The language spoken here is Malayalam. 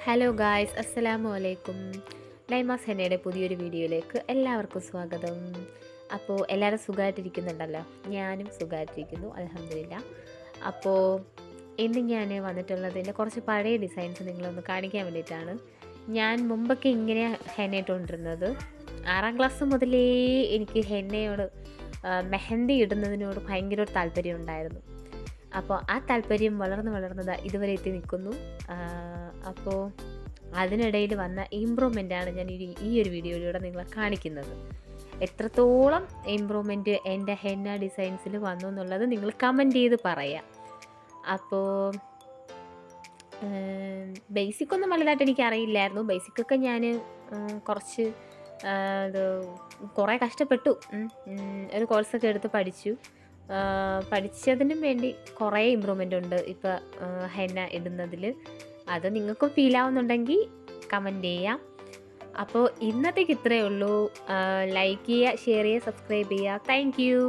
ഹലോ ഗായ്സ്, അസ്സലാമു അലൈക്കും. നൈമാസ് ഹെന്നയുടെ പുതിയൊരു വീഡിയോയിലേക്ക് എല്ലാവർക്കും സ്വാഗതം. അപ്പോൾ എല്ലാവരും സുഖമായിട്ടിരിക്കുന്നുണ്ടല്ലോ? ഞാനും സുഖമായിട്ടിരിക്കുന്നു, അൽഹംദുലില്ലാ. അപ്പോൾ ഇന്ന് ഞാൻ വന്നിട്ടുള്ളതിൻ്റെ കുറച്ച് പഴയ ഡിസൈൻസ് നിങ്ങളൊന്ന് കാണിക്കാൻ വേണ്ടിയിട്ടാണ്. ഞാൻ മുമ്പൊക്കെ ഇങ്ങനെ ഹെന്ന ഇട്ടുകൊണ്ടിരുന്നത്. 6ാം ക്ലാസ് മുതലേ എനിക്ക് ഹെന്നയോട് മെഹന്തി ഇടുന്നതിനോട് ഭയങ്കര ഒരു താല്പര്യം ഉണ്ടായിരുന്നു. അപ്പോൾ ആ താല്പര്യം വളർന്ന് ഇതുവരെ എത്തി നിൽക്കുന്നു. അപ്പോൾ അതിനിടയിൽ വന്ന ഇമ്പ്രൂവ്മെൻ്റാണ് ഞാൻ ഈ ഒരു വീഡിയോയിലൂടെ നിങ്ങളെ കാണിക്കുന്നത്. എത്രത്തോളം ഇമ്പ്രൂവ്മെൻറ്റ് എൻ്റെ ഹെന്ന ഡിസൈൻസിൽ വന്നു എന്നുള്ളത് നിങ്ങൾ കമൻറ്റ് ചെയ്ത് പറയാം. അപ്പോൾ ബേസിക്കൊന്നും വലുതായിട്ട് എനിക്കറിയില്ലായിരുന്നു. ബേസിക്കൊക്കെ ഞാൻ കുറച്ച് ഇത് കുറേ കഷ്ടപ്പെട്ടു. ഒരു കോഴ്സൊക്കെ എടുത്ത് പഠിച്ചതിനും വേണ്ടി കുറേ ഇമ്പ്രൂവ്മെൻ്റ് ഉണ്ട് ഇപ്പോൾ ഹെന്ന ഇടുന്നതിൽ. അത് നിങ്ങൾക്കും ഫീലാവുന്നുണ്ടെങ്കിൽ കമൻറ്റ് ചെയ്യാം. അപ്പോൾ ഇന്നത്തേക്ക് ഇത്രയേ ഉള്ളൂ. ലൈക്ക് ചെയ്യുക, ഷെയർ ചെയ്യുക, സബ്സ്ക്രൈബ് ചെയ്യുക. Thank you.